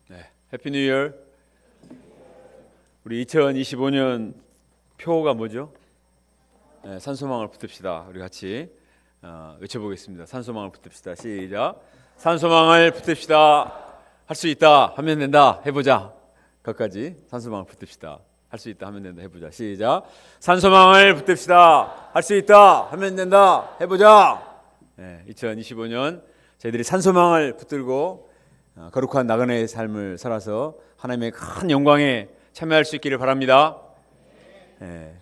네, 해피 뉴 이어. 우리 2025년 표가 뭐죠? 네, 산소망을 붙듭시다. 우리 같이 외쳐보겠습니다. 산소망을 붙듭시다. 시작. 산소망을 붙듭시다. 할 수 있다 하면 된다. 해보자. 거기까지. 산소망을 붙듭시다. 할 수 있다 하면 된다. 해보자. 시작. 산소망을 붙듭시다. 할 수 있다 하면 된다. 해보자. 네, 2025년 저희들이 산소망을 붙들고 거룩한 나그네의 삶을 살아서 하나님의 큰 영광에 참여할 수 있기를 바랍니다.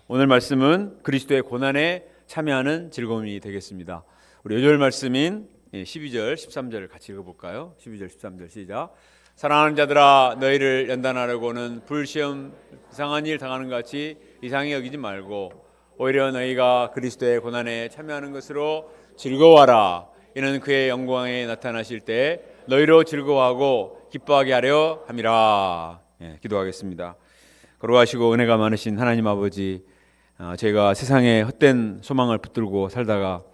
오늘 말씀은 그리스도의 고난에 참여하는 즐거움이 되겠습니다. 우리 요절 말씀인 12절, 13절을 같이 읽어볼까요? 12절, 13절 시작. 사랑하는 자들아, 너희를 연단하려고는 불시험 이상한 일 당하는 것 같이 이상히 여기지 말고 오히려 너희가 그리스도의 고난에 참여하는 것으로 즐거워하라. 이는 그의 영광에 나타나실 때 너희로 즐거워하고 기뻐하게 하려 함이라. 기도하겠습니다. 거룩하시고 은혜가 많으신 하나님 아버지, 저희가 세상에 헛된 소망을 붙들고 살다가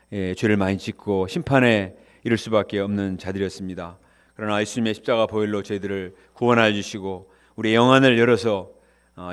죄를 많이 짓고 심판에 이를 수밖에 없는 자들이었습니다. 그러나 예수님의 십자가 보혈로 저희들을 구원하여 주시고 우리의 영안을 열어서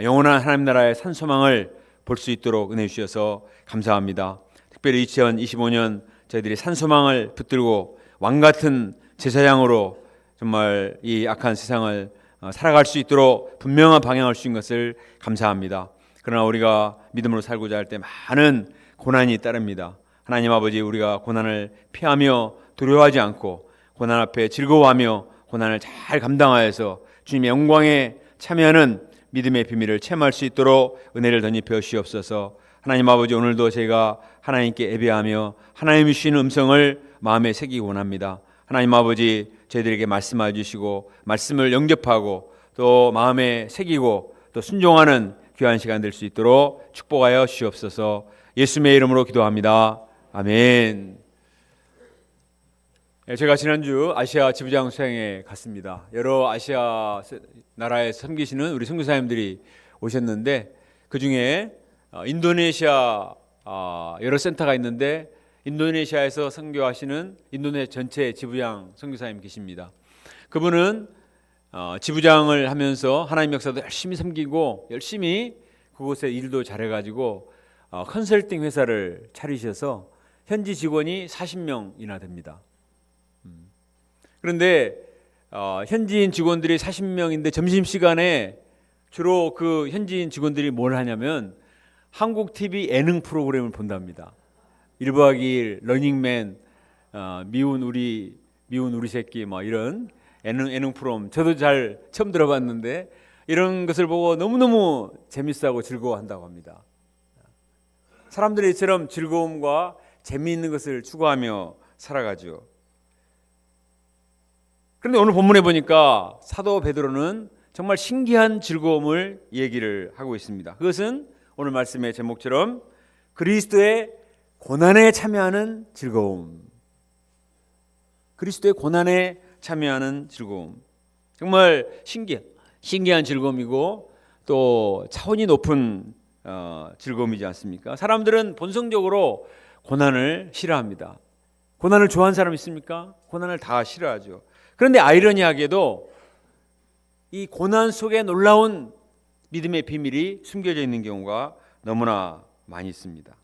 영원한 하나님 나라의 산소망을 볼 수 있도록 은혜 주셔서 감사합니다. 특별히 2025년 저희들이 산소망을 붙들고 왕같은 제사장으로 정말 이 악한 세상을 살아갈 수 있도록 분명한 방향을 주신 것을 감사합니다. 그러나 우리가 믿음으로 살고자 할 때 많은 고난이 따릅니다. 하나님 아버지, 우리가 고난을 피하며 두려워하지 않고 고난 앞에 즐거워하며 고난을 잘 감당하여서 주님의 영광에 참여하는 믿음의 비밀을 체험할 수 있도록 은혜를 덧입혀 주시옵소서. 하나님 아버지, 오늘도 제가 하나님께 예배하며 하나님이 주시는 음성을 마음에 새기기 원합니다. 하나님 아버지, 저희들에게 말씀해 주시고 말씀을 영접하고 또 마음에 새기고 또 순종하는 귀한 시간 될 수 있도록 축복하여 주시옵소서. 예수님의 이름으로 기도합니다. 아멘. 제가 지난주 아시아 지부장 수행에 갔습니다. 여러 아시아 나라에 섬기시는 우리 선교사님들이 오셨는데 그중에 인도네시아 여러 센터가 있는데 인도네시아에서 선교하시는 인도네시아 전체 지부장 선교사님 계십니다. 그분은 지부장을 하면서 하나님 역사도 열심히 섬기고 열심히 그곳에 일도 잘해가지고 컨설팅 회사를 차리셔서 현지 직원이 40명이나 됩니다. 그런데 현지인 직원들이 40명인데 점심시간에 주로 그 현지인 직원들이 뭘 하냐면 한국 TV 예능 프로그램을 본답니다. 1박 2일, 러닝맨, 미운 우리 새끼 뭐 이런 예능 프로그램, 저도 잘 처음 들어봤는데 이런 것을 보고 너무너무 재밌어하고 즐거워한다고 합니다. 사람들이 이처럼 즐거움과 재미있는 것을 추구하며 살아가죠. 그런데 오늘 본문에 보니까 사도 베드로는 정말 신기한 즐거움을 얘기를 하고 있습니다. 그것은 오늘 말씀의 제목처럼 그리스도의 고난에 참여하는 즐거움. 그리스도의 고난에 참여하는 즐거움. 정말 신기한 즐거움이고 또 차원이 높은 즐거움이지 않습니까? 사람들은 본성적으로 고난을 싫어합니다. 고난을 좋아하는 사람 있습니까? 고난을 다 싫어하죠. 그런데 아이러니하게도 이 고난 속에 놀라운 믿음의 비밀이 숨겨져 있는 경우가 너무나 많이 있습니다.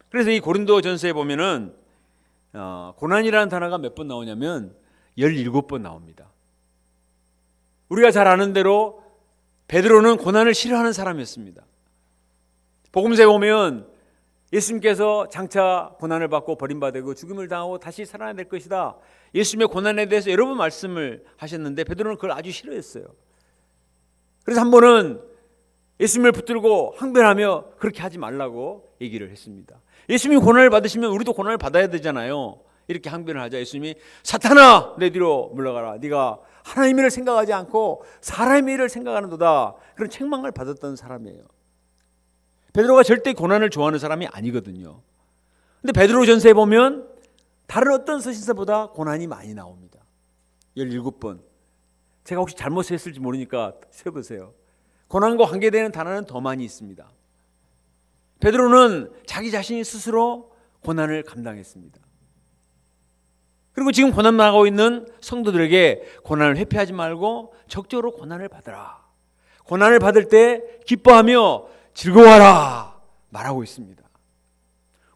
그래서 이 고린도전서에 보면은 고난이라는 단어가 몇 번 나오냐면 17번 나옵니다. 우리가 잘 아는 대로 베드로는 고난을 싫어하는 사람이었습니다. 복음서에 보면 예수님께서 장차 고난을 받고 버림받고 죽임을 당하고 다시 살아나야 될 것이다. 예수님의 고난에 대해서 여러 번 말씀을 하셨는데 베드로는 그걸 아주 싫어했어요. 그래서 한 번은 예수님을 붙들고 항변하며 그렇게 하지 말라고 얘기를 했습니다. 예수님이 고난을 받으시면 우리도 고난을 받아야 되잖아요. 이렇게 항변을 하자 예수님이 사탄아 내 뒤로 물러가라. 네가 하나님의 일을 생각하지 않고 사람의 일을 생각하는도다. 그런 책망을 받았던 사람이에요. 베드로가 절대 고난을 좋아하는 사람이 아니거든요. 근데 베드로전서에 보면 다른 어떤 서신서보다 고난이 많이 나옵니다. 17번. 제가 혹시 잘못했을지 모르니까 세보세요. 고난과 관계되는 단어는 더 많이 있습니다. 베드로는 자기 자신이 스스로 고난을 감당했습니다. 그리고 지금 고난 당하고 있는 성도들에게 고난을 회피하지 말고 적극적으로 고난을 받으라. 고난을 받을 때 기뻐하며 즐거워하라 말하고 있습니다.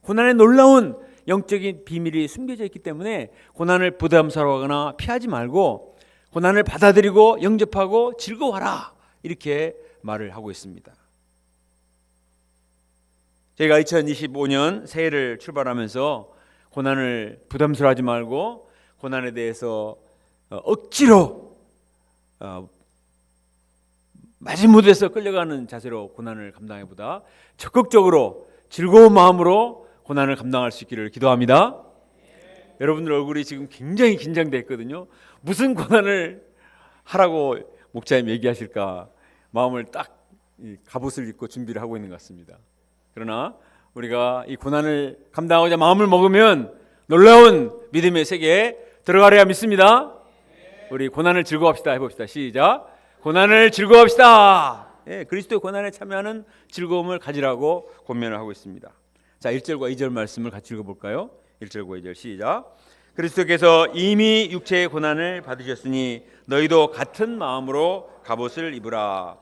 고난에 놀라운 영적인 비밀이 숨겨져 있기 때문에 고난을 부담스러워하거나 피하지 말고 고난을 받아들이고 영접하고 즐거워하라 이렇게 말을 하고 있습니다. 저희가 2025년 새해를 출발하면서 고난을 부담스러워하지 말고 고난에 대해서 억지로 마지못해서 끌려가는 자세로 고난을 감당해보다 적극적으로 즐거운 마음으로 고난을 감당할 수 있기를 기도합니다. 여러분들 얼굴이 지금 굉장히 긴장되어 있거든요. 무슨 고난을 하라고 목사님 얘기하실까 마음을 딱 갑옷을 입고 준비를 하고 있는 것 같습니다. 그러나 우리가 이 고난을 감당하고자 마음을 먹으면 놀라운 믿음의 세계에 들어가려야 믿습니다. 우리 고난을 즐거워합시다 해봅시다. 시작. 고난을 즐거워합시다. 예, 그리스도의 고난에 참여하는 즐거움을 가지라고 권면을 하고 있습니다. 자, 1절과 2절 말씀을 같이 읽어볼까요? 1절과 2절 시작. 그리스도께서 이미 육체의 고난을 받으셨으니 너희도 같은 마음으로 갑옷을 입으라.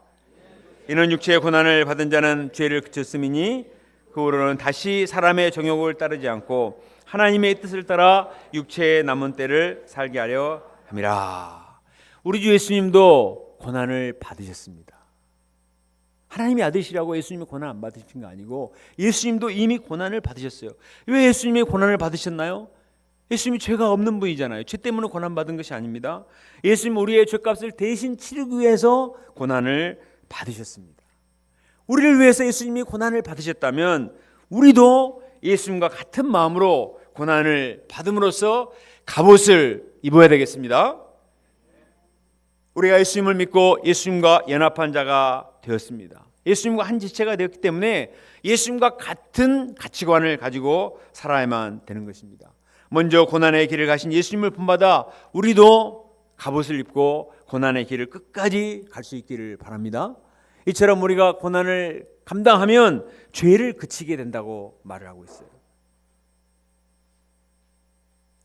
이는 육체의 고난을 받은 자는 죄를 그쳤음이니 그 후로는 다시 사람의 정욕을 따르지 않고 하나님의 뜻을 따라 육체의 남은 때를 살게 하려 함이라. 우리 주 예수님도 고난을 받으셨습니다. 하나님의 아들이시라고 예수님이 고난 안 받으신 거 아니고 예수님도 이미 고난을 받으셨어요. 왜 예수님이 고난을 받으셨나요? 예수님이 죄가 없는 분이잖아요. 죄 때문에 고난 받은 것이 아닙니다. 예수님 우리의 죄값을 대신 치르기 위해서 고난을 받으셨습니다. 우리를 위해서 예수님이 고난을 받으셨다면 우리도 예수님과 같은 마음으로 고난을 받음으로써 갑옷을 입어야 되겠습니다. 우리가 예수님을 믿고 예수님과 연합한 자가 되었습니다. 예수님과 한 지체가 되었기 때문에 예수님과 같은 가치관을 가지고 살아야만 되는 것입니다. 먼저 고난의 길을 가신 예수님을 본받아 우리도 갑옷을 입고 고난의 길을 끝까지 갈 수 있기를 바랍니다. 이처럼 우리가 고난을 감당하면 죄를 그치게 된다고 말을 하고 있어요.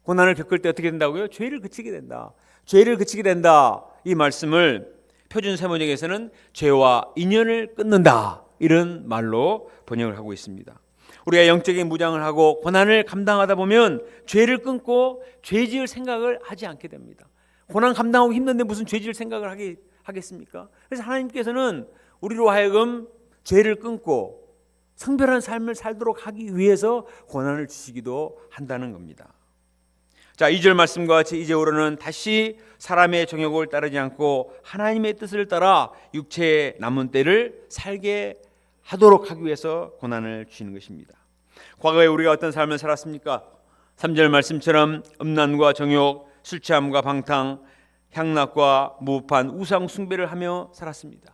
고난을 겪을 때 어떻게 된다고요? 죄를 그치게 된다. 죄를 그치게 된다. 이 말씀을 표준 세번역에서는 죄와 인연을 끊는다. 이런 말로 번역을 하고 있습니다. 우리가 영적인 무장을 하고 고난을 감당하다 보면 죄를 끊고 죄 지을 생각을 하지 않게 됩니다. 고난 감당하고 힘든데 무슨 죄 지을 생각을 하겠습니까? 그래서 하나님께서는 우리로 하여금 죄를 끊고 성별한 삶을 살도록 하기 위해서 고난을 주시기도 한다는 겁니다. 자, 2절 말씀과 같이 이제후로는 다시 사람의 정욕을 따르지 않고 하나님의 뜻을 따라 육체의 남은 때를 살게 하도록 하기 위해서 고난을 주시는 것입니다. 과거에 우리가 어떤 삶을 살았습니까? 3절 말씀처럼 음란과 정욕, 술 취함과 방탕, 향락과 무판, 우상 숭배를 하며 살았습니다.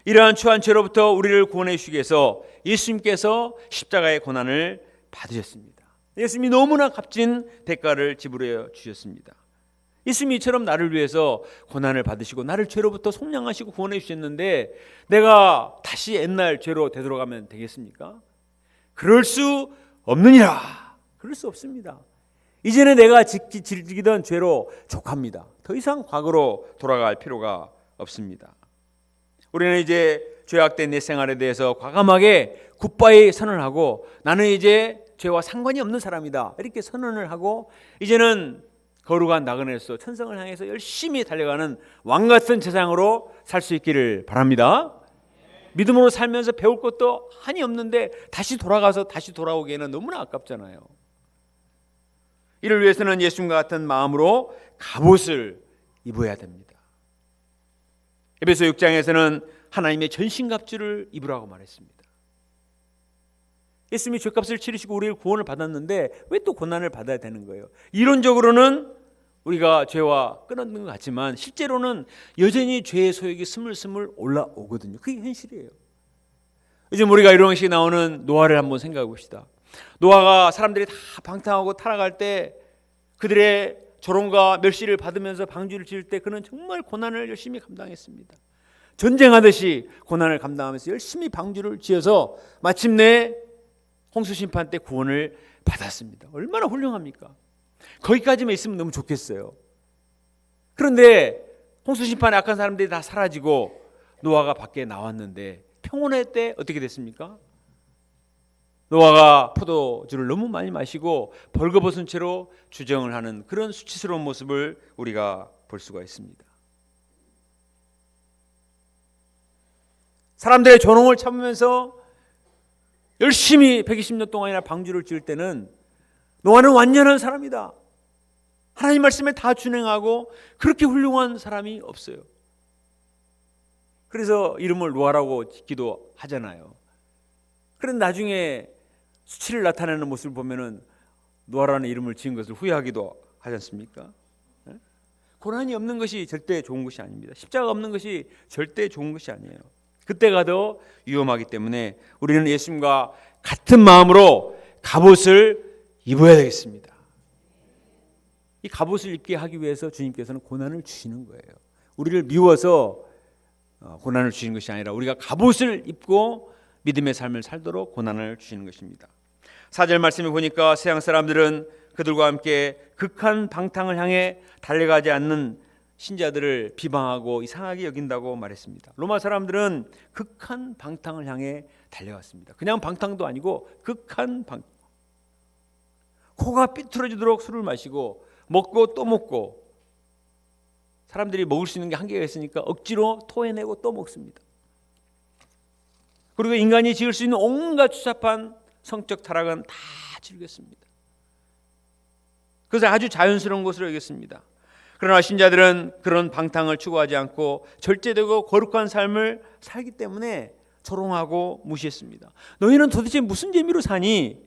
이러한 추한 죄로부터 우리를 구원해 주시기 위해서 예수님께서 십자가의 고난을 받으셨습니다. 예수님이 너무나 값진 대가를 지불해 주셨습니다. 예수님이 이처럼 나를 위해서 고난을 받으시고 나를 죄로부터 속량하시고 구원해 주셨는데 내가 다시 옛날 죄로 되돌아가면 되겠습니까? 그럴 수 없느니라. 그럴 수 없습니다. 이제는 내가 즐기던 죄로 족합니다. 더 이상 과거로 돌아갈 필요가 없습니다. 우리는 이제 죄악된 내 생활에 대해서 과감하게 굿바이 선언하고 나는 이제 죄와 상관이 없는 사람이다 이렇게 선언을 하고 이제는 거룩한 나그네로서 천성을 향해서 열심히 달려가는 왕같은 제사장으로 살 수 있기를 바랍니다. 믿음으로 살면서 배울 것도 한이 없는데 다시 돌아오기에는 너무나 아깝잖아요. 이를 위해서는 예수님과 같은 마음으로 갑옷을 입어야 됩니다. 에베소 6장에서는 하나님의 전신갑주를 입으라고 말했습니다. 예수님이 죄값을 치르시고 우리를 구원을 받았는데 왜 또 고난을 받아야 되는 거예요? 이론적으로는 우리가 죄와 끊었는 것 같지만 실제로는 여전히 죄의 소욕이 스물스물 올라오거든요. 그게 현실이에요. 요즘 우리가 이런 식이 나오는 노아를 한번 생각해 봅시다. 노아가 사람들이 다 방탕하고 타락할 때 그들의 조롱과 멸시를 받으면서 방주를 지을 때 그는 정말 고난을 열심히 감당했습니다. 전쟁하듯이 고난을 감당하면서 열심히 방주를 지어서 마침내 홍수 심판 때 구원을 받았습니다. 얼마나 훌륭합니까? 거기까지만 있으면 너무 좋겠어요. 그런데 홍수심판에 악한 사람들이 다 사라지고 노아가 밖에 나왔는데 평온의 때 어떻게 됐습니까? 노아가 포도주를 너무 많이 마시고 벌거벗은 채로 주정을 하는 그런 수치스러운 모습을 우리가 볼 수가 있습니다. 사람들의 조롱을 참으면서 열심히 120년 동안이나 방주를 지을 때는 노아는 완전한 사람이다. 하나님 말씀에 다 준행하고 그렇게 훌륭한 사람이 없어요. 그래서 이름을 노아라고 짓기도 하잖아요. 그런데 나중에 수치를 나타내는 모습을 보면은 노아라는 이름을 지은 것을 후회하기도 하지 않습니까? 고난이 없는 것이 절대 좋은 것이 아닙니다. 십자가 없는 것이 절대 좋은 것이 아니에요. 그때가 더 위험하기 때문에 우리는 예수님과 같은 마음으로 갑옷을 입어야 되겠습니다. 이 갑옷을 입게 하기 위해서 주님께서는 고난을 주시는 거예요. 우리를 미워서 고난을 주시는 것이 아니라 우리가 갑옷을 입고 믿음의 삶을 살도록 고난을 주시는 것입니다. 4절 말씀을 보니까 세상 사람들은 그들과 함께 극한 방탕을 향해 달려가지 않는 신자들을 비방하고 이상하게 여긴다고 말했습니다. 로마 사람들은 극한 방탕을 향해 달려갔습니다. 그냥 방탕도 아니고 극한 방탕. 코가 삐뚤어지도록 술을 마시고 먹고 또 먹고, 사람들이 먹을 수 있는 게 한계가 있으니까 억지로 토해내고 또 먹습니다. 그리고 인간이 지을 수 있는 온갖 추잡한 성적 타락은 다 즐겼습니다. 그것을 아주 자연스러운 것으로 여겼습니다. 그러나 신자들은 그런 방탕을 추구하지 않고 절제되고 거룩한 삶을 살기 때문에 조롱하고 무시했습니다. 너희는 도대체 무슨 재미로 사니?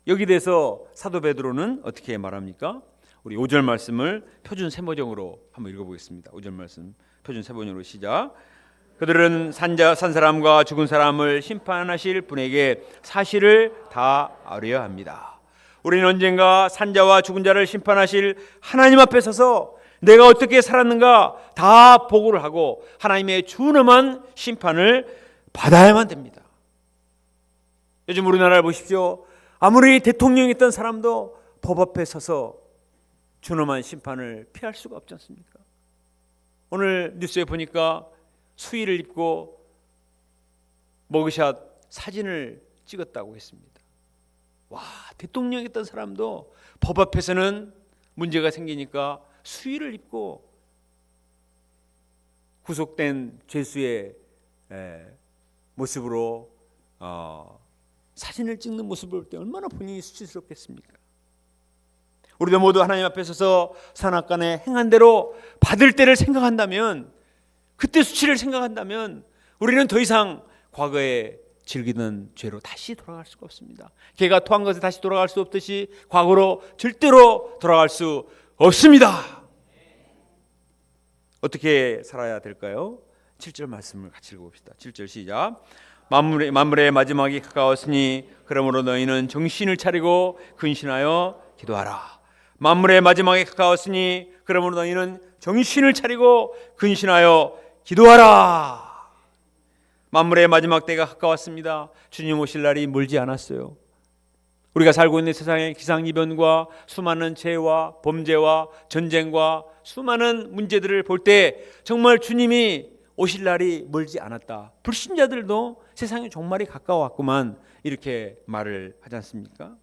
여기 대해서 사도 베드로는 어떻게 말합니까? 우리 5절 말씀을 표준 세번역으로 한번 읽어보겠습니다. 5절 말씀 표준 세번역으로 시작. 그들은 산 사람과 죽은 사람을 심판하실 분에게 사실을 다 아뢰어야 합니다. 우리는 언젠가 산자와 죽은 자를 심판하실 하나님 앞에 서서 내가 어떻게 살았는가 다 보고를 하고 하나님의 준엄한 심판을 받아야만 됩니다. 요즘 우리나라를 보십시오. 아무리 대통령이었던 사람도 법 앞에 서서 준엄한 심판을 피할 수가 없지 않습니까? 오늘 뉴스에 보니까 수의를 입고 머그샷 사진을 찍었다고 했습니다. 와, 대통령이었던 사람도 법 앞에서는 문제가 생기니까 수의를 입고 구속된 죄수의 모습으로 사진을 찍는 모습을 볼 때 얼마나 본인이 수치스럽겠습니까? 우리도 모두 하나님 앞에 서서 선악간에 행한 대로 받을 때를 생각한다면, 그때 수치를 생각한다면 우리는 더 이상 과거에 즐기던 죄로 다시 돌아갈 수가 없습니다. 개가 토한 것에 다시 돌아갈 수 없듯이 과거로 절대로 돌아갈 수 없습니다. 어떻게 살아야 될까요? 7절 말씀을 같이 읽어봅시다. 7절 시작. 만물의 마지막이 가까웠으니 그러므로 너희는 정신을 차리고 근신하여 기도하라. 만물의 마지막이 가까웠으니 그러므로 너희는 정신을 차리고 근신하여 기도하라. 만물의 마지막 때가 가까웠습니다. 주님 오실 날이 멀지 않았어요. 우리가 살고 있는 세상의 기상이변과 수많은 재해와 범죄와 전쟁과 수많은 문제들을 볼 때 정말 주님이 오실 날이 멀지 않았다. 불신자들도 세상의 종말이 가까웠구만 이렇게 말을 하지 않습니까?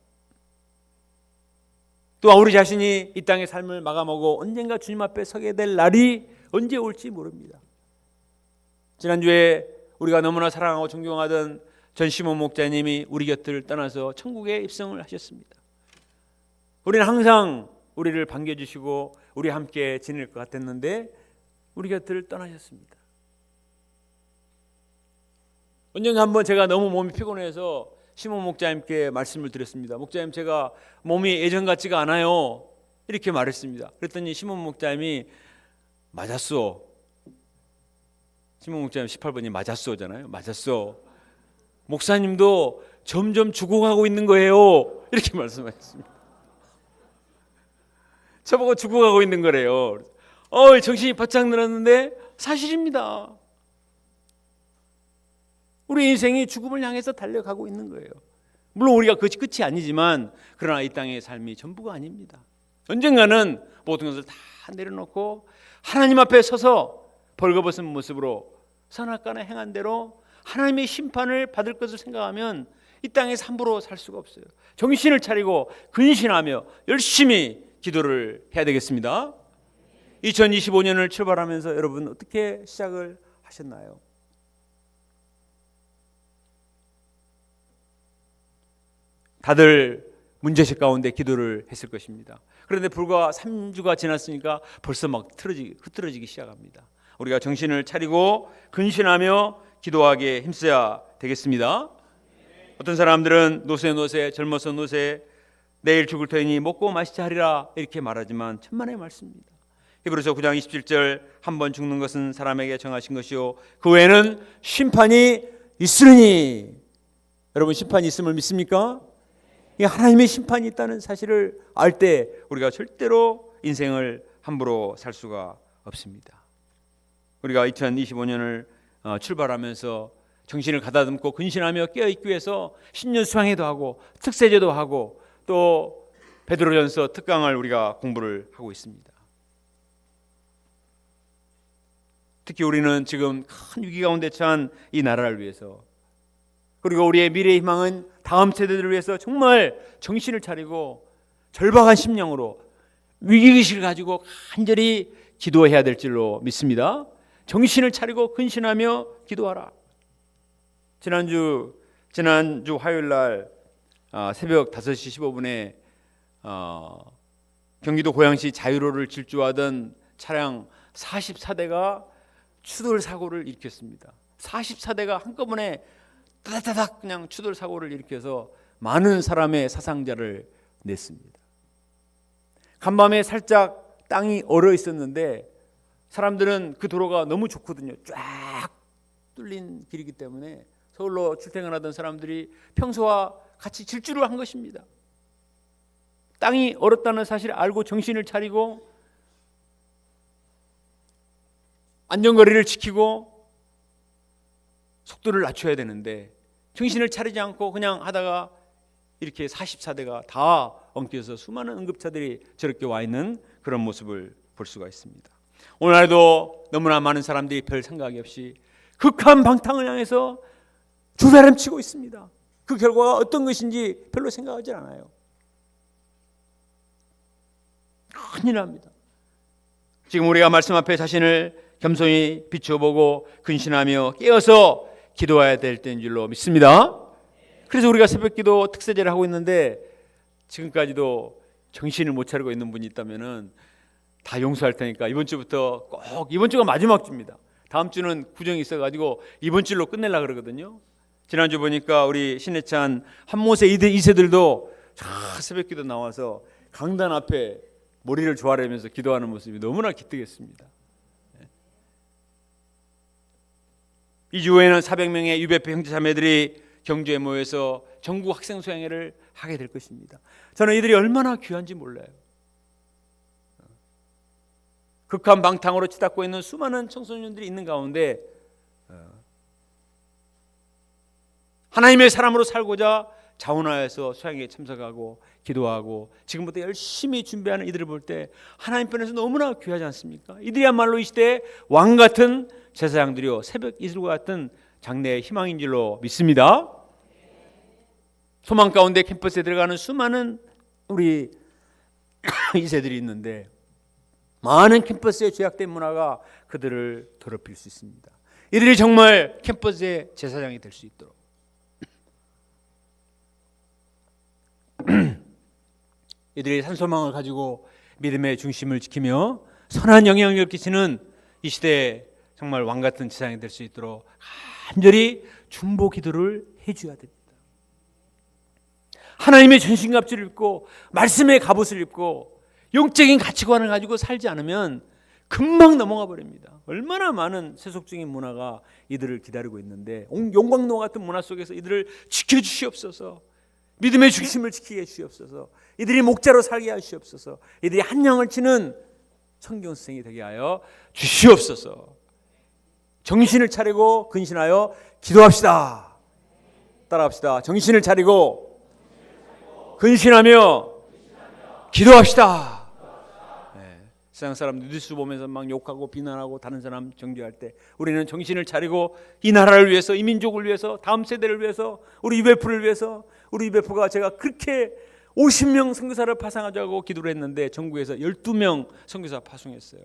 또 우리 자신이 이 땅의 삶을 마감하고 언젠가 주님 앞에 서게 될 날이 언제 올지 모릅니다. 지난주에 우리가 너무나 사랑하고 존경하던 전시몬 목자님이 우리 곁을 떠나서 천국에 입성을 하셨습니다. 우리는 항상 우리를 반겨주시고 우리 함께 지낼 것 같았는데 우리 곁을 떠나셨습니다. 언젠가 한번 제가 너무 몸이 피곤해서 시몬 목자님께 말씀을 드렸습니다. 목자님, 제가 몸이 예전 같지가 않아요. 이렇게 말했습니다. 그랬더니 시몬 목자님이 맞았어. 시몬 목자님 18번이 맞았어잖아요. 맞았어. 목사님도 점점 죽어가고 있는 거예요. 이렇게 말씀하셨습니다. 저보고 죽어가고 있는 거래요. 정신이 바짝 늘었는데 사실입니다. 우리 인생이 죽음을 향해서 달려가고 있는 거예요. 물론 우리가 그것이 끝이 아니지만 그러나 이 땅의 삶이 전부가 아닙니다. 언젠가는 모든 것을 다 내려놓고 하나님 앞에 서서 벌거벗은 모습으로 선악간에 행한 대로 하나님의 심판을 받을 것을 생각하면 이 땅에서 함부로 살 수가 없어요. 정신을 차리고 근신하며 열심히 기도를 해야 되겠습니다. 2025년을 출발하면서 여러분 어떻게 시작을 하셨나요? 다들 문제식 가운데 기도를 했을 것입니다. 그런데 불과 3주가 지났으니까 벌써 막 흐트러지기 시작합니다. 우리가 정신을 차리고 근신하며 기도하기에 힘써야 되겠습니다. 어떤 사람들은 노세 젊어서 노세 내일 죽을 터이니 먹고 마시자 하리라 이렇게 말하지만 천만의 말씀입니다. 히브리서 9장 27절 한 번 죽는 것은 사람에게 정하신 것이요 그 외에는 심판이 있으니. 여러분 심판이 있음을 믿습니까? 하나님의 심판이 있다는 사실을 알 때 우리가 절대로 인생을 함부로 살 수가 없습니다. 우리가 2025년을 출발하면서 정신을 가다듬고 근신하며 깨어있기 위해서 신년 수양회도 하고 특세제도 하고 또 베드로전서 특강을 우리가 공부를 하고 있습니다. 특히 우리는 지금 큰 위기 가운데 처한 이 나라를 위해서 그리고 우리의 미래의 희망은 다음 세대들을 위해서 정말 정신을 차리고 절박한 심령으로 위기의식을 가지고 간절히 기도해야 될 줄로 믿습니다. 정신을 차리고 근신하며 기도하라. 지난주 화요일 날 새벽 5시 15분에 경기도 고양시 자유로를 질주하던 차량 44대가 추돌 사고를 일으켰습니다. 44대가 한꺼번에 따닥따닥 그냥 추돌 사고를 일으켜서 많은 사람의 사상자를 냈습니다. 간밤에 살짝 땅이 얼어 있었는데 사람들은 그 도로가 너무 좋거든요. 쫙 뚫린 길이기 때문에 서울로 출퇴근하던 사람들이 평소와 같이 질주를 한 것입니다. 땅이 얼었다는 사실을 알고 정신을 차리고 안전거리를 지키고 속도를 낮춰야 되는데 정신을 차리지 않고 그냥 하다가 이렇게 44대가 다 엉켜서 수많은 응급차들이 저렇게 와 있는 그런 모습을 볼 수가 있습니다. 오늘날도 너무나 많은 사람들이 별 생각이 없이 극한 방탕을 향해서 주사람치고 있습니다. 그 결과가 어떤 것인지 별로 생각하지 않아요. 큰일 납니다. 지금 우리가 말씀 앞에 자신을 겸손히 비춰보고 근신하며 깨어서 기도해야 될 때인 줄로 믿습니다. 그래서 우리가 새벽기도 특세제를 하고 있는데 지금까지도 정신을 못 차리고 있는 분이 있다면 다 용서할 테니까 이번 주부터 꼭 이번 주가 마지막 주입니다. 다음 주는 구정이 있어가지고 이번 주로 끝내려고 그러거든요. 지난주 보니까 우리 신해찬 한모세 2세들도 새벽기도 나와서 강단 앞에 머리를 조아리면서 기도하는 모습이 너무나 기특했습니다. 이 주 후에는 400명의 유배표 형제자매들이 경주에 모여서 전국 학생 수양회를 하게 될 것입니다. 저는 이들이 얼마나 귀한지 몰라요. 극한 방탕으로 치닫고 있는 수많은 청소년들이 있는 가운데 하나님의 사람으로 살고자 자원하여서 수양회에 참석하고 기도하고 지금부터 열심히 준비하는 이들을 볼 때 하나님 편에서 너무나 귀하지 않습니까? 이들이야말로 이 시대의 왕 같은 제사장들이요 새벽 이슬과 같은 장래의 희망인 줄로 믿습니다. 소망 가운데 캠퍼스에 들어가는 수많은 우리 2세들이 있는데 많은 캠퍼스의 죄악된 문화가 그들을 더럽힐 수 있습니다. 이들이 정말 캠퍼스의 제사장이 될 수 있도록 이들이 산소망을 가지고 믿음의 중심을 지키며 선한 영향력을 끼치는 이 시대에 정말 왕같은 제사장이 될 수 있도록 간절히 중보 기도를 해줘야 됩니다. 하나님의 전신갑주를 입고 말씀의 갑옷을 입고 영적인 가치관을 가지고 살지 않으면 금방 넘어가 버립니다. 얼마나 많은 세속적인 문화가 이들을 기다리고 있는데 용광로 같은 문화 속에서 이들을 지켜주시옵소서. 믿음의 중심을 지키게 해주시옵소서. 이들이 목자로 살게 하시옵소서. 이들이 한 영을 치는 성경생이 되게 하여 주시옵소서. 정신을 차리고 근신하여 기도합시다. 따라합시다. 정신을 차리고 근신하며 기도합시다. 세상 사람 뉴스 보면서 막 욕하고 비난하고 다른 사람 정죄할 때 우리는 정신을 차리고 이 나라를 위해서, 이 민족을 위해서, 다음 세대를 위해서, 우리 유배프를 위해서, 우리 유배프가 제가 그렇게 50명 선교사를 파송하자고 기도를 했는데 전국에서 12명 선교사 파송했어요.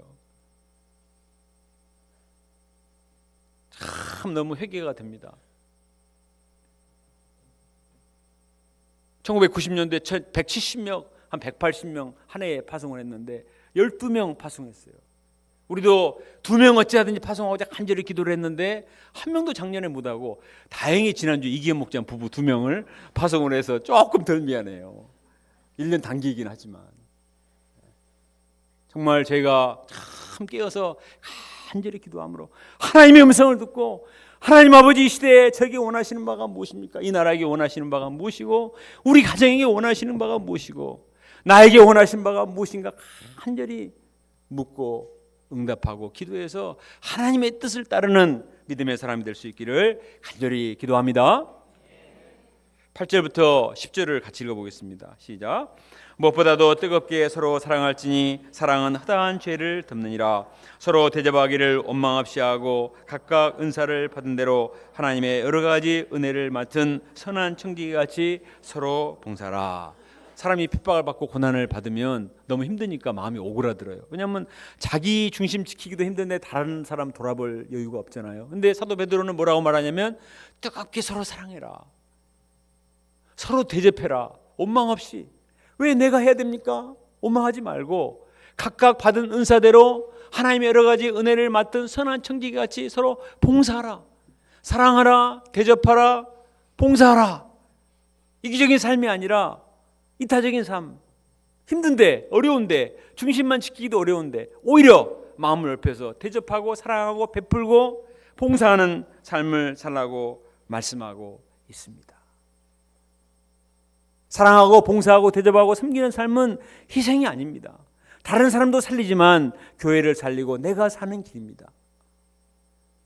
참 너무 회개가 됩니다. 1990년대 170명, 한 180명 한 해에 파송을 했는데 12명 파송했어요. 우리도 2명 어찌하든지 파송하고자 간절히 기도를 했는데 한 명도 작년에 못하고 다행히 지난주 이기현 목장 부부 2명을 파송을 해서 조금 덜 미안해요. 1년 단기이긴 하지만 정말 저희가 참 깨어서 간절히 기도함으로 하나님의 음성을 듣고 하나님 아버지 이 시대에 저에게 원하시는 바가 무엇입니까? 이 나라에게 원하시는 바가 무엇이고 우리 가정에게 원하시는 바가 무엇이고 나에게 원하시는 바가 무엇인가 간절히 묻고 응답하고 기도해서 하나님의 뜻을 따르는 믿음의 사람이 될 수 있기를 간절히 기도합니다. 8절부터 10절을 같이 읽어보겠습니다. 시작. 무엇보다도 뜨겁게 서로 사랑할지니 사랑은 허다한 죄를 덮느니라. 서로 대접하기를 원망없이 하고 각각 은사를 받은 대로 하나님의 여러 가지 은혜를 맡은 선한 청지기같이 서로 봉사라. 사람이 핍박을 받고 고난을 받으면 너무 힘드니까 마음이 오그라들어요. 왜냐하면 자기 중심 지키기도 힘든데 다른 사람 돌아볼 여유가 없잖아요. 근데 사도 베드로는 뭐라고 말하냐면 뜨겁게 서로 사랑해라. 서로 대접해라. 원망 없이. 왜 내가 해야 됩니까? 원망하지 말고 각각 받은 은사대로 하나님의 여러 가지 은혜를 맡은 선한 청지기같이 서로 봉사하라. 사랑하라. 대접하라. 봉사하라. 이기적인 삶이 아니라 이타적인 삶, 힘든데 어려운데 중심만 지키기도 어려운데 오히려 마음을 넓혀서 대접하고 사랑하고 베풀고 봉사하는 삶을 살라고 말씀하고 있습니다. 사랑하고 봉사하고 대접하고 섬기는 삶은 희생이 아닙니다. 다른 사람도 살리지만 교회를 살리고 내가 사는 길입니다.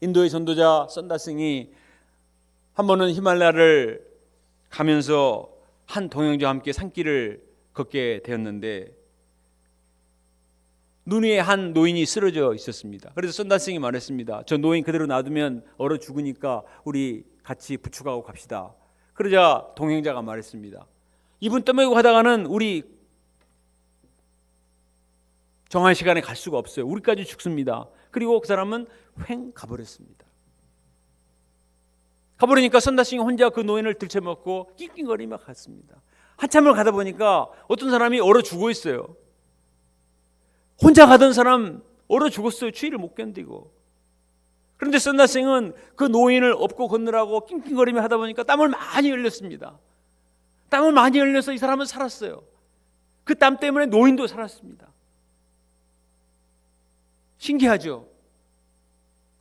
인도의 전도자 선다승이 한 번은 히말라야를 가면서 한 동행자와 함께 산길을 걷게 되었는데 눈 위에 한 노인이 쓰러져 있었습니다. 그래서 선다승이 말했습니다. 저 노인 그대로 놔두면 얼어 죽으니까 우리 같이 부축하고 갑시다. 그러자 동행자가 말했습니다. 이분 떠밀고 가다가는 우리 정한 시간에 갈 수가 없어요. 우리까지 죽습니다. 그리고 그 사람은 휑 가버렸습니다. 가버리니까 선다싱이 혼자 그 노인을 들쳐먹고 낑낑거리며 갔습니다. 한참을 가다 보니까 어떤 사람이 얼어 죽어 있어요. 혼자 가던 사람 얼어 죽었어요. 추위를 못 견디고. 그런데 선다싱은 그 노인을 업고 건너라고 낑낑거리며 하다 보니까 땀을 많이 흘렸습니다. 땀을 많이 흘려서 이 사람은 살았어요. 그 땀 때문에 노인도 살았습니다. 신기하죠?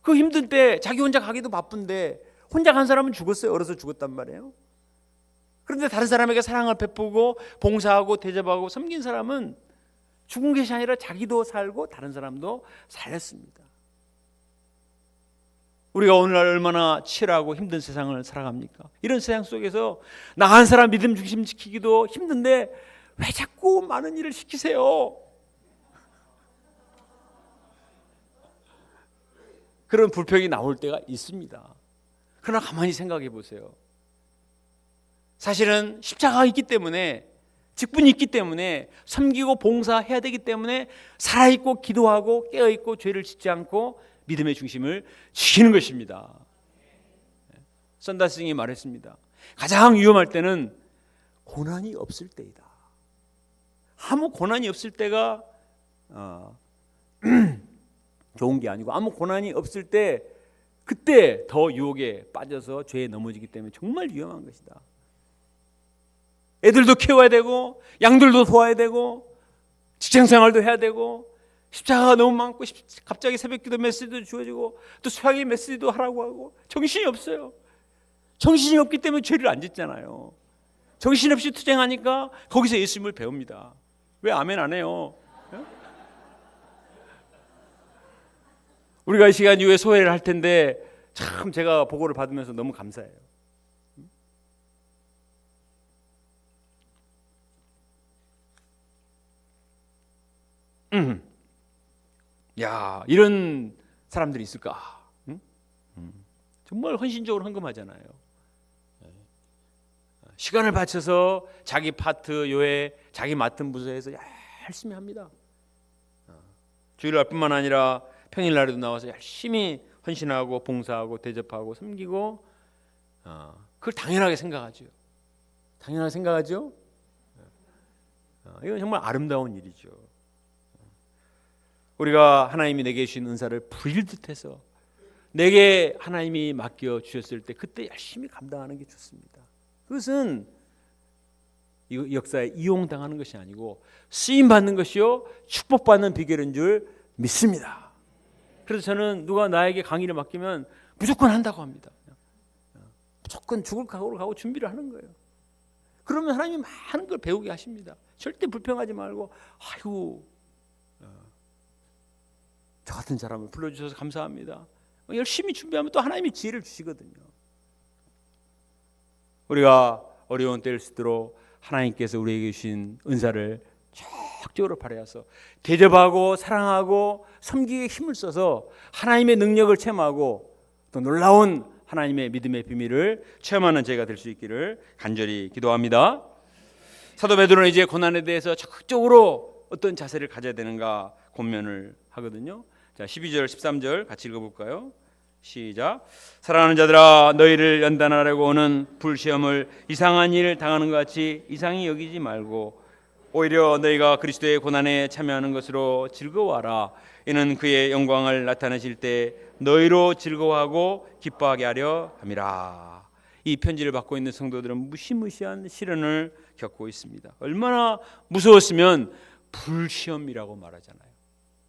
그 힘든 때 자기 혼자 가기도 바쁜데 혼자 간 사람은 죽었어요. 얼어서 죽었단 말이에요. 그런데 다른 사람에게 사랑을 베푸고 봉사하고 대접하고 섬긴 사람은 죽은 것이 아니라 자기도 살고 다른 사람도 살렸습니다. 우리가 오늘날 얼마나 치열하고 힘든 세상을 살아갑니까? 이런 세상 속에서 나 한 사람 믿음 중심 지키기도 힘든데 왜 자꾸 많은 일을 시키세요? 그런 불평이 나올 때가 있습니다. 그러나 가만히 생각해 보세요. 사실은 십자가가 있기 때문에 직분이 있기 때문에 섬기고 봉사해야 되기 때문에 살아있고 기도하고 깨어있고 죄를 짓지 않고 믿음의 중심을 지키는 것입니다. 선다스님이 말했습니다. 가장 위험할 때는 고난이 없을 때이다. 아무 고난이 없을 때가 좋은 게 아니고 아무 고난이 없을 때 그때 더 유혹에 빠져서 죄에 넘어지기 때문에 정말 위험한 것이다. 애들도 키워야 되고 양들도 도와야 되고 직장생활도 해야 되고 십자가가 너무 많고 갑자기 새벽기도 메시지도 주어지고 또 수학의 메시지도 하라고 하고 정신이 없어요. 정신이 없기 때문에 죄를 안 짓잖아요. 정신없이 투쟁하니까 거기서 예수님을 배웁니다. 왜 아멘 안 해요? 우리가 이 시간 이후에 소회를 할 텐데 참 제가 보고를 받으면서 너무 감사해요. 야, 이런 사람들이 있을까? 응? 정말 헌신적으로 헌금하잖아요. 시간을 바쳐서 자기 파트 요에 자기 맡은 부서에서 열심히 합니다. 주일날뿐만 아니라 평일날에도 나와서 열심히 헌신하고 봉사하고 대접하고 섬기고, 그걸 당연하게 생각하죠. 당연하게 생각하죠. 이건 정말 아름다운 일이죠. 우리가 하나님이 내게 주신 은사를 부릴 듯해서 내게 하나님이 맡겨 주셨을 때 그때 열심히 감당하는 게 좋습니다. 그것은 이 역사에 이용당하는 것이 아니고 쓰임받는 것이요 축복받는 비결인 줄 믿습니다. 그래서 저는 누가 나에게 강의를 맡기면 무조건 한다고 합니다. 무조건 죽을 각오로 가고 준비를 하는 거예요. 그러면 하나님이 많은 걸 배우게 하십니다. 절대 불평하지 말고 아이고 저 같은 사람을 불러주셔서 감사합니다. 열심히 준비하면 또 하나님이 지혜를 주시거든요. 우리가 어려운 때일수록 하나님께서 우리에게 주신 은사를 적극적으로 발휘해서 대접하고 사랑하고 섬기기에 힘을 써서 하나님의 능력을 체험하고 또 놀라운 하나님의 믿음의 비밀을 체험하는 저희가 될 수 있기를 간절히 기도합니다. 사도 베드로는 이제 고난에 대해서 적극적으로 어떤 자세를 가져야 되는가 고민을 하거든요. 자, 12절 13절 같이 읽어볼까요? 시작. 사랑하는 자들아, 너희를 연단하려고 오는 불시험을 이상한 일 당하는 것 같이 이상히 여기지 말고 오히려 너희가 그리스도의 고난에 참여하는 것으로 즐거워하라. 이는 그의 영광을 나타내실 때 너희로 즐거워하고 기뻐하게 하려 함이라. 이 편지를 받고 있는 성도들은 무시무시한 시련을 겪고 있습니다. 얼마나 무서웠으면 불시험이라고 말하잖아요.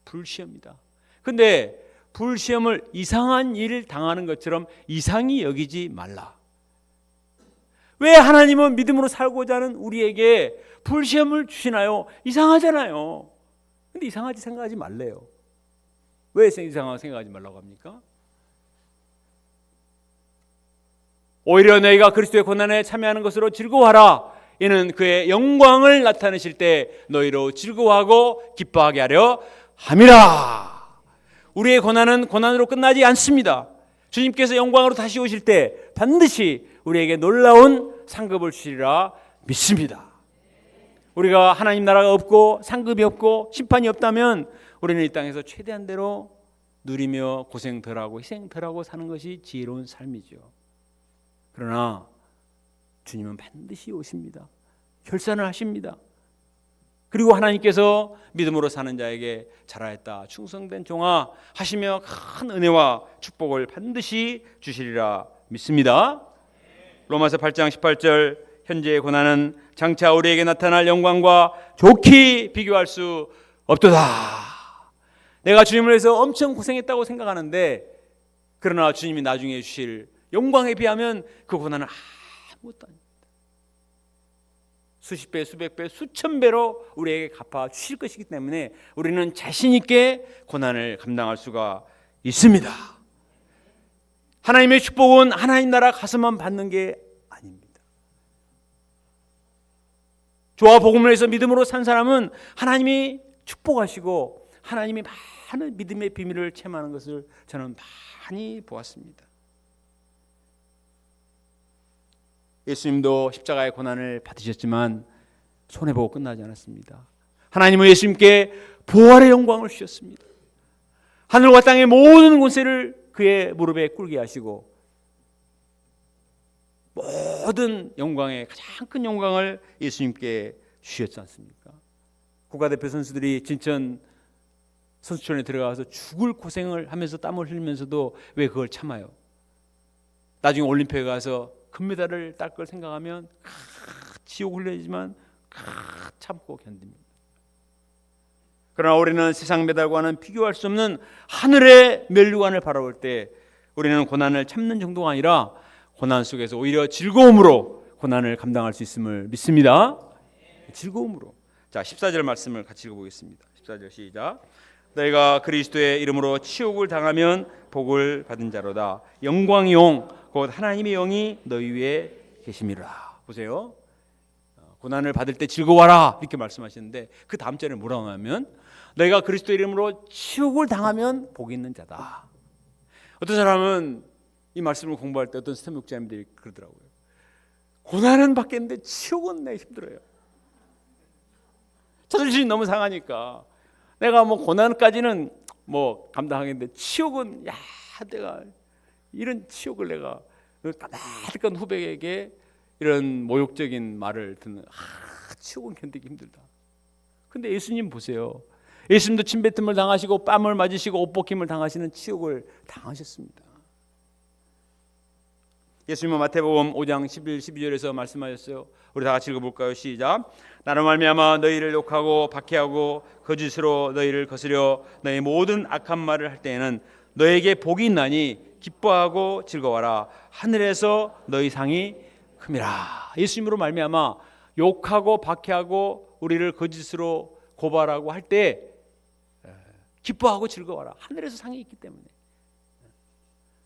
불시험이다. 근데 불시험을 이상한 일을 당하는 것처럼 이상히 여기지 말라. 왜 하나님은 믿음으로 살고자 하는 우리에게 불시험을 주시나요? 이상하잖아요. 근데 이상하지 생각하지 말래요. 왜 이상하게 생각하지 말라고 합니까? 오히려 너희가 그리스도의 고난에 참여하는 것으로 즐거워하라. 이는 그의 영광을 나타내실 때 너희로 즐거워하고 기뻐하게 하려 함이라. 우리의 고난은 고난으로 끝나지 않습니다. 주님께서 영광으로 다시 오실 때 반드시 우리에게 놀라운 상급을 주시리라 믿습니다. 우리가 하나님 나라가 없고 상급이 없고 심판이 없다면 우리는 이 땅에서 최대한대로 누리며 고생 덜하고 희생 덜하고 사는 것이 지혜로운 삶이죠. 그러나 주님은 반드시 오십니다. 결산을 하십니다. 그리고 하나님께서 믿음으로 사는 자에게 잘하였다 충성된 종아 하시며 큰 은혜와 축복을 반드시 주시리라 믿습니다. 로마서 8장 18절 현재의 고난은 장차 우리에게 나타날 영광과 좋게 비교할 수 없도다. 내가 주님을 위해서 엄청 고생했다고 생각하는데 그러나 주님이 나중에 주실 영광에 비하면 그 고난은 아무것도 아닙니다. 수십 배, 수백 배, 수천 배로 우리에게 갚아 주실 것이기 때문에 우리는 자신 있게 고난을 감당할 수가 있습니다. 하나님의 축복은 하나님 나라 가서만 받는 게 아닙니다. 주와 복음을 위해서 믿음으로 산 사람은 하나님이 축복하시고 하나님이 많은 믿음의 비밀을 체험하는 것을 저는 많이 보았습니다. 예수님도 십자가의 고난을 받으셨지만 손해보고 끝나지 않았습니다. 하나님은 예수님께 부활의 영광을 주셨습니다. 하늘과 땅의 모든 권세를 그의 무릎에 꿇게 하시고 모든 영광의 가장 큰 영광을 예수님께 주셨지 않습니까? 국가대표 선수들이 진천 선수촌에 들어가서 죽을 고생을 하면서 땀을 흘리면서도 왜 그걸 참아요? 나중에 올림픽에 가서 금메달을 딸 걸 생각하면 지옥 훈련이지만 참고 견딥니다. 그러나 우리는 세상 메달과는 비교할 수 없는 하늘의 면류관을 바라볼 때 우리는 고난을 참는 정도가 아니라 고난 속에서 오히려 즐거움으로 고난을 감당할 수 있음을 믿습니다. 즐거움으로. 자, 14절 말씀을 같이 읽어보겠습니다. 14절 시작. 너희가 그리스도의 이름으로 치욕을 당하면 복을 받은 자로다. 영광의 영 곧 하나님의 영이 너희 위에 계심이라. 보세요. 고난을 받을 때 즐거워라 이렇게 말씀하시는데 그 다음 절에 뭐라고 하면 너희가 그리스도 이름으로 치욕을 당하면 복이 있는 자다. 어떤 사람은 이 말씀을 공부할 때 어떤 스템 목자님들이 그러더라고요. 고난은 받겠는데 치욕은 내 힘들어요. 자존심이 너무 상하니까 내가 뭐 고난까지는 뭐 감당하겠는데 치욕은 내가 이런 치욕을 내가 까마득한 후배에게 이런 모욕적인 말을 듣는 치욕은 견디기 힘들다. 근데 예수님 보세요. 예수님도 침뱉음을 당하시고 뺨을 맞으시고 옷벗김을 당하시는 치욕을 당하셨습니다. 예수님은 마태복음 5장 11, 12절에서 말씀하셨어요. 우리 다 같이 읽어볼까요? 시작. 나로 말미암아 너희를 욕하고 박해하고 거짓으로 너희를 거스려 너희 모든 악한 말을 할 때에는 너에게 복이 있나니 기뻐하고 즐거워라. 하늘에서 너희 상이 큼이라. 예수님으로 말미암아 욕하고 박해하고 우리를 거짓으로 고발하고 할 때 기뻐하고 즐거워라. 하늘에서 상이 있기 때문에.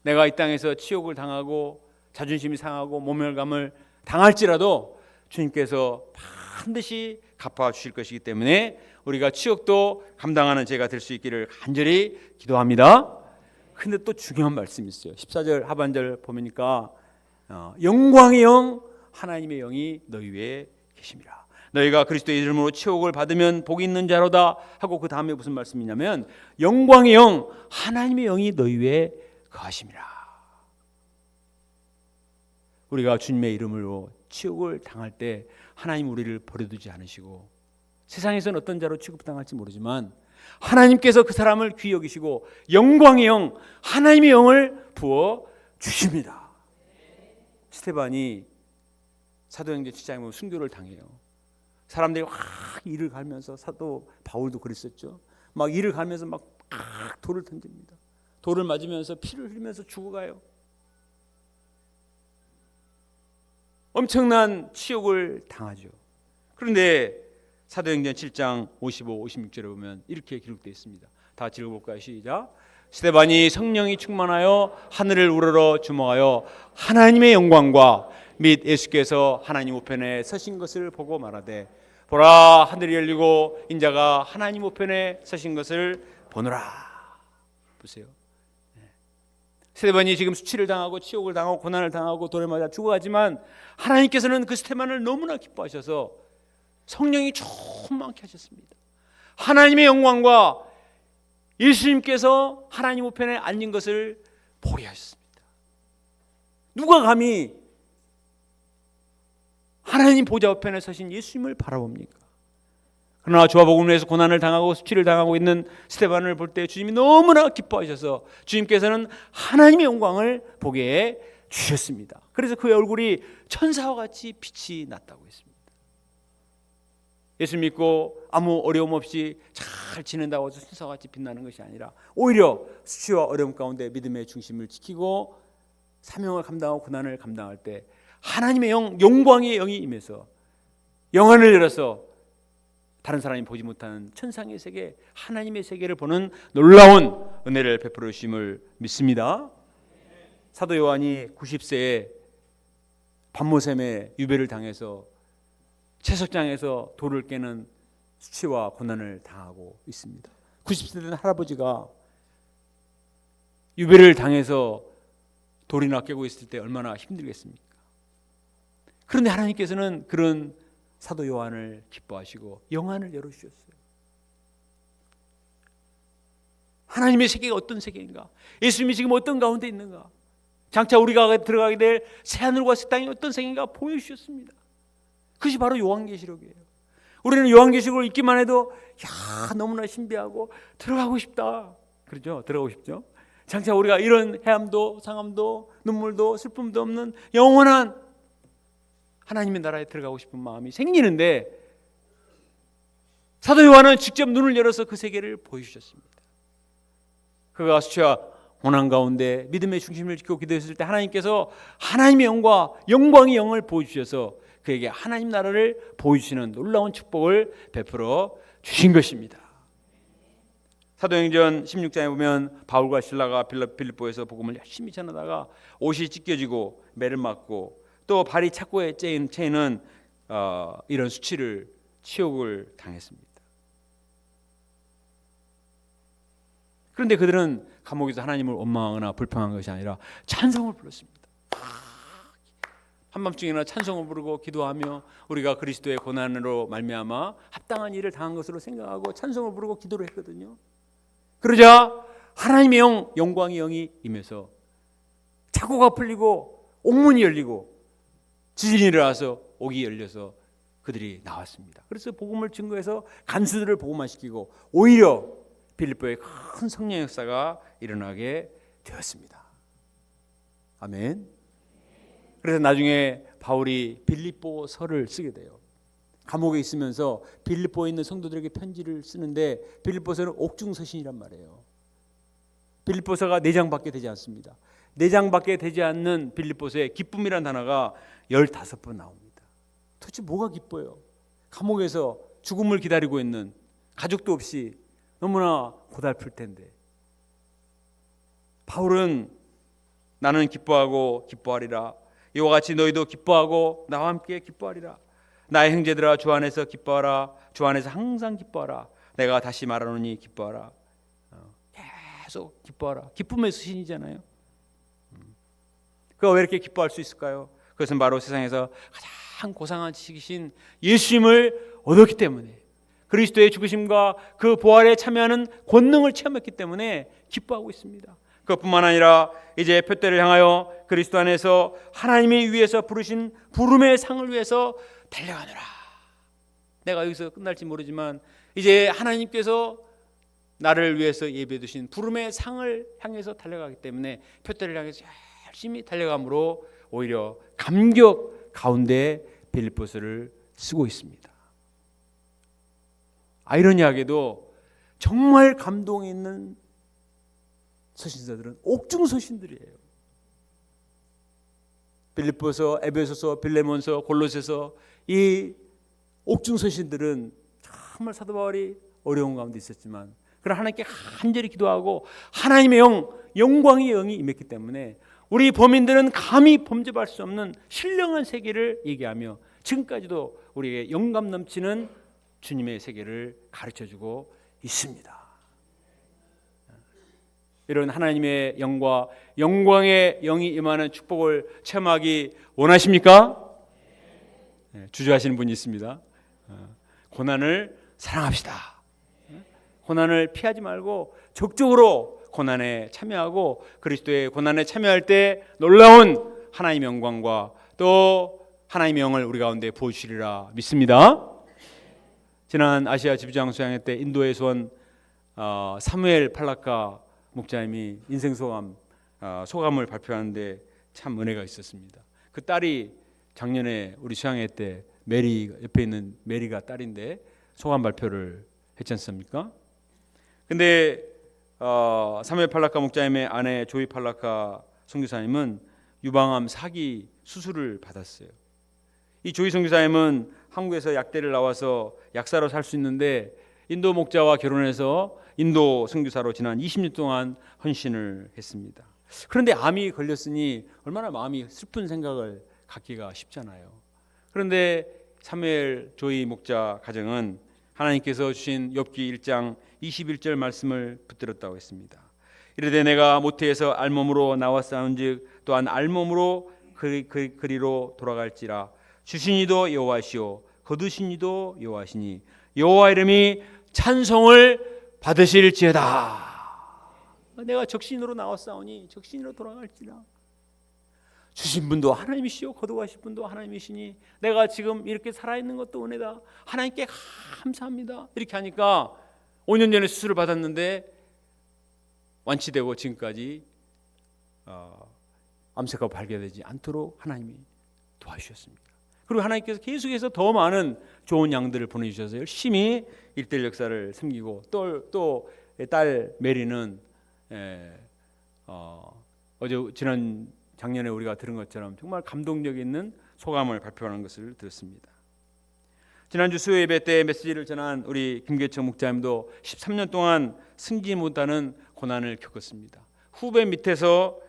내가 이 땅에서 치욕을 당하고 자존심이 상하고 모멸감을 당할지라도 주님께서 반드시 갚아주실 것이기 때문에 우리가 치욕도 감당하는 죄가 될 수 있기를 간절히 기도합니다. 근데 또 중요한 말씀이 있어요. 14절 하반절 보니까 영광의 영 하나님의 영이 너희 위에 계심이라. 너희가 그리스도의 이름으로 치욕을 받으면 복이 있는 자로다 하고 그 다음에 무슨 말씀이냐면 영광의 영 하나님의 영이 너희 위에 거하심이라. 우리가 주님의 이름으로 치욕을 당할 때 하나님 우리를 버려두지 않으시고 세상에서는 어떤 자로 취급당할지 모르지만 하나님께서 그 사람을 귀히 여기시고 영광의 영 하나님의 영을 부어 주십니다. 스데반이 사도행전 7장에 보면 순교를 당해요. 사람들이 막 이를 갈면서 사도 바울도 그랬었죠. 막 이를 갈면서 막 돌을 던집니다. 돌을 맞으면서 피를 흘리면서 죽어가요. 엄청난 치욕을 당하죠. 그런데 사도행전 7장 55, 56절에 보면 이렇게 기록되어 있습니다. 다 같이 읽어볼까요? 시작. 스데반이 성령이 충만하여 하늘을 우러러 주목하여 하나님의 영광과 및 예수께서 하나님 우편에 서신 것을 보고 말하되 보라 하늘이 열리고 인자가 하나님 우편에 서신 것을 보노라. 보세요. 스데반이 지금 수치를 당하고 치욕을 당하고 고난을 당하고 돌에 맞아 죽어가지만 하나님께서는 그 스데반을 너무나 기뻐하셔서 성령이 충만케 하셨습니다. 하나님의 영광과 예수님께서 하나님 우편에 앉은 것을 보게 하셨습니다. 누가 감히 하나님 보좌 우편에 서신 예수님을 바라봅니까? 그러나 조화복음에서 고난을 당하고 수치를 당하고 있는 스데반을 볼 때 주님이 너무나 기뻐하셔서 주님께서는 하나님의 영광을 보게 해 주셨습니다. 그래서 그의 얼굴이 천사와 같이 빛이 났다고 했습니다. 예수 믿고 아무 어려움 없이 잘 지낸다고 해서 천사와 같이 빛나는 것이 아니라 오히려 수치와 어려움 가운데 믿음의 중심을 지키고 사명을 감당하고 고난을 감당할 때 하나님의 영광의 영이 임해서 영안을 열어서 다른 사람이 보지 못하는 천상의 세계, 하나님의 세계를 보는 놀라운 은혜를 베풀어 주심을 믿습니다. 사도 요한이 90세에 밤모샘에 유배를 당해서 채석장에서 돌을 깨는 수치와 고난을 당하고 있습니다. 90세 된 할아버지가 유배를 당해서 돌이나 깨고 있을 때 얼마나 힘들겠습니까? 그런데 하나님께서는 그런 사도 요한을 기뻐하시고 영안을 열어주셨어요. 하나님의 세계가 어떤 세계인가? 예수님이 지금 어떤 가운데 있는가? 장차 우리가 들어가게 될 새하늘과 새 땅이 어떤 세계인가 보여주셨습니다. 그것이 바로 요한계시록이에요. 우리는 요한계시록을 읽기만 해도 너무나 신비하고 들어가고 싶다. 그렇죠? 들어가고 싶죠? 장차 우리가 이런 해함도 상함도 눈물도 슬픔도 없는 영원한 하나님의 나라에 들어가고 싶은 마음이 생기는데 사도 요한은 직접 눈을 열어서 그 세계를 보여주셨습니다. 그가 수치와 고난 가운데 믿음의 중심을 지키고 기도했을 때 하나님께서 하나님의 영광의 영을 보여주셔서 그에게 하나님 나라를 보여주시는 놀라운 축복을 베풀어 주신 것입니다. 사도행전 16장에 보면 바울과 실라가 빌립보에서 복음을 열심히 전하다가 옷이 찢겨지고 매를 맞고 또 발이 착고에 채이는 이런 수치를 치욕을 당했습니다. 그런데 그들은 감옥에서 하나님을 원망하거나 불평한 것이 아니라 찬송을 불렀습니다. 한밤중에나 찬송을 부르고 기도하며 우리가 그리스도의 고난으로 말미암아 합당한 일을 당한 것으로 생각하고 찬송을 부르고 기도를 했거든요. 그러자 하나님의 영광의 영이 임해서 창고가 풀리고 옥문이 열리고 지진이 일어나서 옥이 열려서 그들이 나왔습니다. 그래서 복음을 증거해서 간수들을 복음화 시키고 오히려 빌립보에 큰 성령 역사가 일어나게 되었습니다. 아멘. 그래서 나중에 바울이 빌립보서를 쓰게 돼요. 감옥에 있으면서 빌립보에 있는 성도들에게 편지를 쓰는데 빌립보서는 옥중서신이란 말이에요. 빌립보서가 4장밖에 되지 않습니다. 4장밖에 되지 않는 빌립보서에 기쁨이란 단어가 15번 나옵니다. 도대체 뭐가 기뻐요? 감옥에서 죽음을 기다리고 있는 가족도 없이 너무나 고달플 텐데 바울은 나는 기뻐하고 기뻐하리라. 이와 같이 너희도 기뻐하고 나와 함께 기뻐하리라. 나의 형제들아 주 안에서 기뻐하라. 주 안에서 항상 기뻐하라. 내가 다시 말하노니 기뻐하라. 계속 기뻐하라. 기쁨의 수신이잖아요. 그가 왜 이렇게 기뻐할 수 있을까요? 그것은 바로 세상에서 가장 고상한 지식이신 예수님을 얻었기 때문에 그리스도의 죽으심과 그 부활에 참여하는 권능을 체험했기 때문에 기뻐하고 있습니다. 그것뿐만 아니라 이제 표대를 향하여 그리스도 안에서 하나님이 위에서 부르신 부름의 상을 위해서 달려가노라. 내가 여기서 끝날지 모르지만 이제 하나님께서 나를 위해서 예비해 두신 부름의 상을 향해서 달려가기 때문에 표대를 향해서 열심히 달려감으로 오히려 감격 가운데 빌립보서를 쓰고 있습니다. 아이러니하게도 정말 감동이 있는 서신서들은 옥중 서신들이에요. 빌립보서, 에베소서, 빌레몬서, 골로새서 이 옥중 서신들은 정말 사도 바울이 어려운 가운데 있었지만 그러나 하나님께 간절히 기도하고 하나님의 영광의 영이 임했기 때문에 우리 범인들은 감히 범접할 수 없는 신령한 세계를 얘기하며 지금까지도 우리에게 영감 넘치는 주님의 세계를 가르쳐주고 있습니다. 이런 하나님의 영과 영광의 영이 임하는 축복을 체험하기 원하십니까? 주저하시는 분이 있습니다. 고난을 사랑합시다. 고난을 피하지 말고 적극적으로 고난에 참여하고 그리스도의 고난에 참여할 때 놀라운 하나님의 영광과 또 하나님의 영을 우리 가운데 보여주시리라 믿습니다. 지난 아시아 지부장 수양회 때 인도에서 온 사무엘 팔라카 목자님이 인생 소감을 발표하는데 참 은혜가 있었습니다. 그 딸이 작년에 우리 수양회 때 메리 옆에 있는 메리가 딸인데 소감 발표를 했지 않습니까? 근데 사무엘 팔라카 목자님의 아내 조이 팔라카 선교사님은 유방암 4기 수술을 받았어요. 이 조이 선교사님은 한국에서 약대를 나와서 약사로 살 수 있는데 인도 목자와 결혼해서 인도 선교사로 지난 20년 동안 헌신을 했습니다. 그런데 암이 걸렸으니 얼마나 마음이 슬픈 생각을 갖기가 쉽잖아요. 그런데 사무엘 조이 목자 가정은 하나님께서 주신 욥기 1장 21절 말씀을 붙들었다고 했습니다. 이르되 내가 모태에서 알몸으로 나왔사온즉 또한 알몸으로 그리로 돌아갈지라 주신 이도 여호와시오 거두신 이도 여호와시니 여호와 이름이 찬송을 받으실지어다. 내가 적신으로 나왔사오니 적신으로 돌아갈지라. 주신 분도 하나님이시오 거두가신 분도 하나님이시니 내가 지금 이렇게 살아있는 것도 은혜다. 하나님께 감사합니다. 이렇게 하니까 5년 전에 수술을 받았는데 완치되고 지금까지 암세가 발견되지 않도록 하나님이 도와주셨습니다. 그리고 하나님께서 계속해서 더 많은 좋은 양들을 보내주셔서 열심히 일대일 역사를 섬기고 또 딸 메리는 어제 작년에 우리가 들은 것처럼 정말 감동력 있는 소감을 발표하는 것을 들었습니다. 지난주 수요 예배 때 메시지를 전한 우리 김계청 목자님도 13년 동안 승지 못하는 고난을 겪었습니다. 후배 밑에서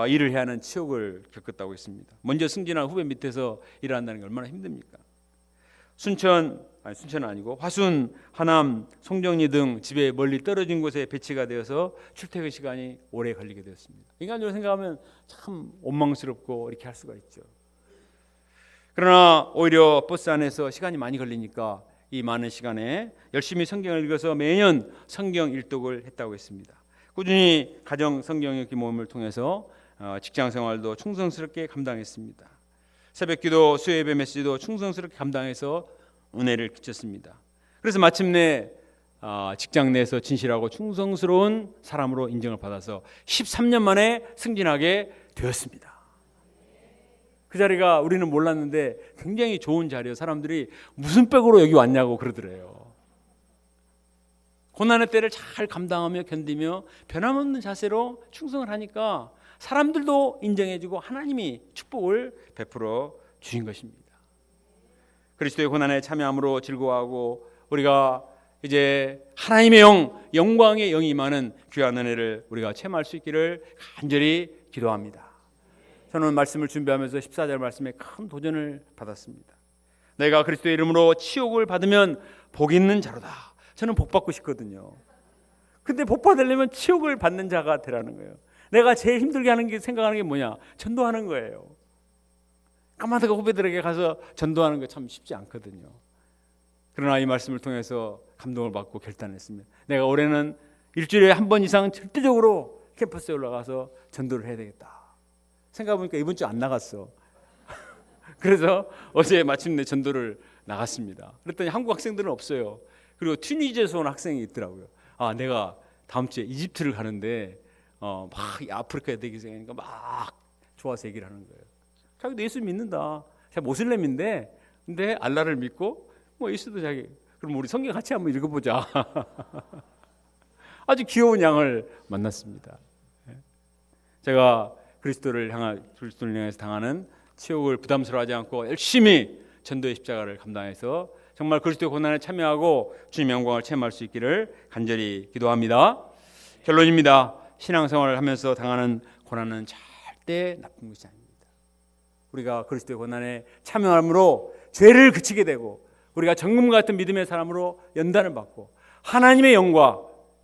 일을 해야 하는 치욕을 겪었다고 했습니다. 먼저 승진한 후배 밑에서 일을 한다는 게 얼마나 힘듭니까? 순천 아니 순천은 아니고 화순, 하남, 송정리 등 집에 멀리 떨어진 곳에 배치가 되어서 출퇴근 시간이 오래 걸리게 되었습니다. 인간적으로 생각하면 참 원망스럽고 이렇게 할 수가 있죠. 그러나 오히려 버스 안에서 시간이 많이 걸리니까 이 많은 시간에 열심히 성경을 읽어서 매년 성경 일독을 했다고 했습니다. 꾸준히 가정 성경 읽기 모임을 통해서 직장 생활도 충성스럽게 감당했습니다. 새벽기도, 수요예배 메시지도 충성스럽게 감당해서 은혜를 끼쳤습니다. 그래서 마침내 직장 내에서 진실하고 충성스러운 사람으로 인정을 받아서 13년 만에 승진하게 되었습니다. 그 자리가 우리는 몰랐는데 굉장히 좋은 자리예요. 사람들이 무슨 백으로 여기 왔냐고 그러더래요. 고난의 때를 잘 감당하며 견디며 변함없는 자세로 충성을 하니까 사람들도 인정해주고 하나님이 축복을 베풀어 주신 것입니다. 그리스도의 고난에 참여함으로 즐거워하고 우리가 이제 하나님의 영광의 영이 임하는 귀한 은혜를 우리가 체험할 수 있기를 간절히 기도합니다. 저는 말씀을 준비하면서 14절 말씀에 큰 도전을 받았습니다. 내가 그리스도의 이름으로 치욕을 받으면 복 있는 자로다. 저는 복 받고 싶거든요. 근데 복 받으려면 치욕을 받는 자가 되라는 거예요. 내가 제일 힘들게 하는 게 생각하는 게 뭐냐? 전도하는 거예요. 까마득한 후배들에게 가서 전도하는 게 참 쉽지 않거든요. 그러나 이 말씀을 통해서 감동을 받고 결단했습니다. 내가 올해는 일주일에 한 번 이상 절대적으로 캠퍼스에 올라가서 전도를 해야 되겠다. 생각해보니까 이번 주 안 나갔어. 그래서 어제 마침내 전도를 나갔습니다. 그랬더니 한국 학생들은 없어요. 그리고 튀니지에서 온 학생이 있더라고요. 내가 다음 주에 이집트를 가는데 막 아프리카에 되기 생기니까 막 좋아서 얘기를 하는 거예요. 자기도 예수 믿는다. 자기 모슬렘인데 근데 알라를 믿고 뭐 예수도 자기 그럼 우리 성경 같이 한번 읽어보자. 아주 귀여운 양을 만났습니다. 제가 그리스도를 향해서 당하는 치욕을 부담스러워하지 않고 열심히 전도의 십자가를 감당해서 정말 그리스도의 고난에 참여하고 주님의 영광을 체험할 수 있기를 간절히 기도합니다. 결론입니다. 신앙생활을 하면서 당하는 고난은 절대 나쁜 것이 아닙니다. 우리가 그리스도의 고난에 참여함으로 죄를 그치게 되고 우리가 정금과 같은 믿음의 사람으로 연단을 받고 하나님의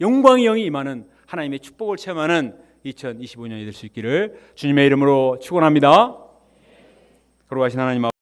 영광의 영이 임하는 하나님의 축복을 체험하는 2025년이 될 수 있기를 주님의 이름으로 축원합니다. 거룩하신 하나님